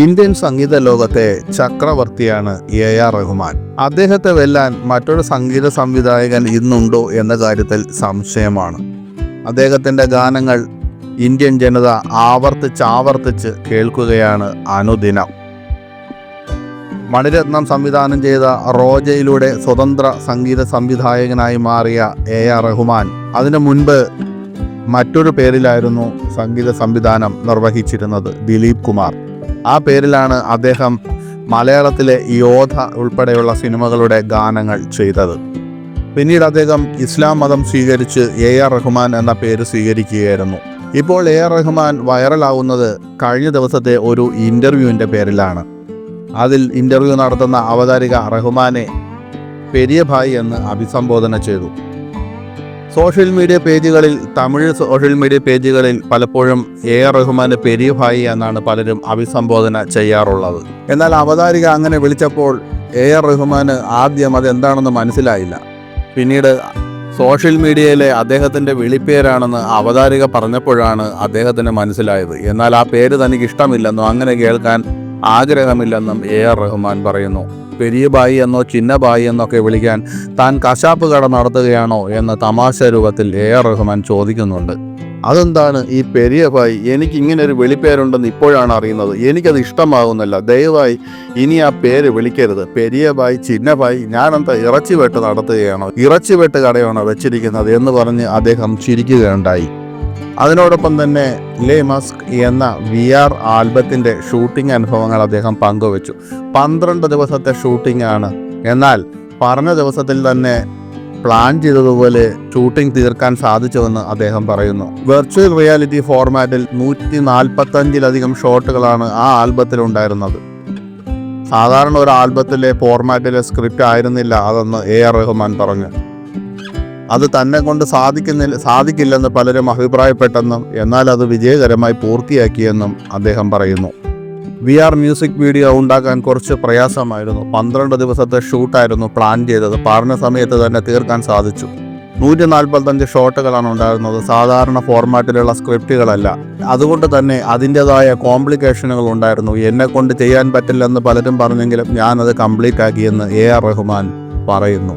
Indian സംഗീത ലോകത്തെ ചക്രവർത്തിയാണ് AR Rahman. അദ്ദേഹത്തെ വെല്ലാൻ മറ്റൊരു സംഗീത സംവിധായകൻ ഇന്നുണ്ടോ എന്ന കാര്യത്തിൽ സംശയമാണ്. അദ്ദേഹത്തിൻ്റെ ഗാനങ്ങൾ ഇന്ത്യൻ ജനത ആവർത്തിച്ച് കേൾക്കുകയാണ് അനുദിനം. മണിരത്നം സംവിധാനം ചെയ്ത റോജയിലൂടെ സ്വതന്ത്ര സംഗീത സംവിധായകനായി മാറിയ AR റഹ്മാൻ അതിനു മുൻപ് മറ്റൊരു പേരിലായിരുന്നു സംഗീത സംവിധാനം നിർവഹിച്ചിരുന്നത്, ദിലീപ് കുമാർ. ആ പേരിലാണ് അദ്ദേഹം മലയാളത്തിലെ യോധ ഉൾപ്പെടെയുള്ള സിനിമകളുടെ ഗാനങ്ങൾ ചെയ്തത്. പിന്നീട് അദ്ദേഹം ഇസ്ലാം മതം സ്വീകരിച്ച് AR റഹ്മാൻ എന്ന പേര് സ്വീകരിക്കുകയായിരുന്നു. ഇപ്പോൾ AR റഹ്മാൻ വൈറലാവുന്നത് കഴിഞ്ഞ ദിവസത്തെ ഒരു ഇൻ്റർവ്യൂവിൻ്റെ പേരിലാണ്. അതിൽ ഇൻ്റർവ്യൂ നടത്തുന്ന അവതാരിക റഹ്മാനെ പെരിയ ഭായ് എന്ന് അഭിസംബോധന ചെയ്തു. സോഷ്യൽ മീഡിയ പേജുകളിൽ, തമിഴ് സോഷ്യൽ മീഡിയ പേജുകളിൽ പലപ്പോഴും AR റഹ്മാന് പെരിയ ഭായ് എന്നാണ് പലരും അഭിസംബോധന ചെയ്യാറുള്ളത്. എന്നാൽ അവതാരിക അങ്ങനെ വിളിച്ചപ്പോൾ AR റഹ്മാന് ആദ്യം അതെന്താണെന്ന് മനസ്സിലായില്ല. പിന്നീട് സോഷ്യൽ മീഡിയയിലെ അദ്ദേഹത്തിൻ്റെ വിളിപ്പേരാണെന്ന് അവതാരിക പറഞ്ഞപ്പോഴാണ് അദ്ദേഹത്തിന് മനസ്സിലായത്. എന്നാൽ ആ പേര് തനിക്ക് ഇഷ്ടമില്ലെന്നും അങ്ങനെ കേൾക്കാൻ ആഗ്രഹമില്ലെന്നും AR റഹ്മാൻ പറയുന്നു. പെരിയ ഭായി എന്നോ ചിന്ന ഭായി എന്നൊക്കെ വിളിക്കാൻ താൻ കശാപ്പ് കട നടത്തുകയാണോ എന്ന് തമാശ രൂപത്തിൽ AR റഹ്മാൻ ചോദിക്കുന്നുണ്ട്. അതെന്താണ് ഈ പെരിയ ഭായി? എനിക്ക് ഇങ്ങനെ ഒരു വിളിപ്പേരുണ്ടെന്ന് ഇപ്പോഴാണ് അറിയുന്നത്. എനിക്കത് ഇഷ്ടമാകുന്നില്ല. ദയവായി ഇനി ആ പേര് വിളിക്കരുത്. പെരിയ ഭായി, ചിന്ന ഭായി, ഞാനെന്താ ഇറച്ചിവെട്ട് നടത്തുകയാണോ, ഇറച്ചിവെട്ട് കടയാണോ വെച്ചിരിക്കുന്നത് എന്ന് പറഞ്ഞ് അദ്ദേഹം ചിരിക്കുകയുണ്ടായി. അതിനോടൊപ്പം തന്നെ ലേ മസ്ക് എന്ന VR ആൽബത്തിൻ്റെ ഷൂട്ടിംഗ് അനുഭവങ്ങൾ അദ്ദേഹം പങ്കുവച്ചു. 12 ദിവസത്തെ ഷൂട്ടിംഗ് ആണ്. എന്നാൽ പറഞ്ഞ ദിവസത്തിൽ തന്നെ പ്ലാൻ ചെയ്തതുപോലെ ഷൂട്ടിംഗ് തീർക്കാൻ സാധിച്ചുവെന്ന് അദ്ദേഹം പറയുന്നു. വെർച്വൽ റിയാലിറ്റി ഫോർമാറ്റിൽ 145ലധികം ഷോട്ടുകളാണ് ആ ആൽബത്തിൽ ഉണ്ടായിരുന്നത്. സാധാരണ ഒരു ആൽബത്തിലെ ഫോർമാറ്റിലെ സ്ക്രിപ്റ്റ് ആയിരുന്നില്ല അതെന്ന് AR റഹ്മാൻ പറഞ്ഞു. അത് തന്നെ കൊണ്ട് സാധിക്കില്ലെന്ന് പലരും അഭിപ്രായപ്പെട്ടെന്നും എന്നാൽ അത് വിജയകരമായി പൂർത്തിയാക്കിയെന്നും അദ്ദേഹം പറയുന്നു. VR മ്യൂസിക് വീഡിയോ ഉണ്ടാക്കാൻ കുറച്ച് പ്രയാസമായിരുന്നു. 12 ദിവസത്തെ ഷൂട്ടായിരുന്നു പ്ലാൻ ചെയ്തത്. പറഞ്ഞ സമയത്ത് തന്നെ തീർക്കാൻ സാധിച്ചു. 145 ഷോട്ടുകളാണ് ഉണ്ടായിരുന്നത്. സാധാരണ ഫോർമാറ്റിലുള്ള സ്ക്രിപ്റ്റുകളല്ല. അതുകൊണ്ട് തന്നെ അതിൻ്റെതായ കോംപ്ലിക്കേഷനുകൾ ഉണ്ടായിരുന്നു. എന്നെ കൊണ്ട് ചെയ്യാൻ പറ്റില്ലെന്ന് പലരും പറഞ്ഞെങ്കിലും ഞാനത് കംപ്ലീറ്റ് ആക്കിയെന്ന് AR റഹ്മാൻ പറയുന്നു.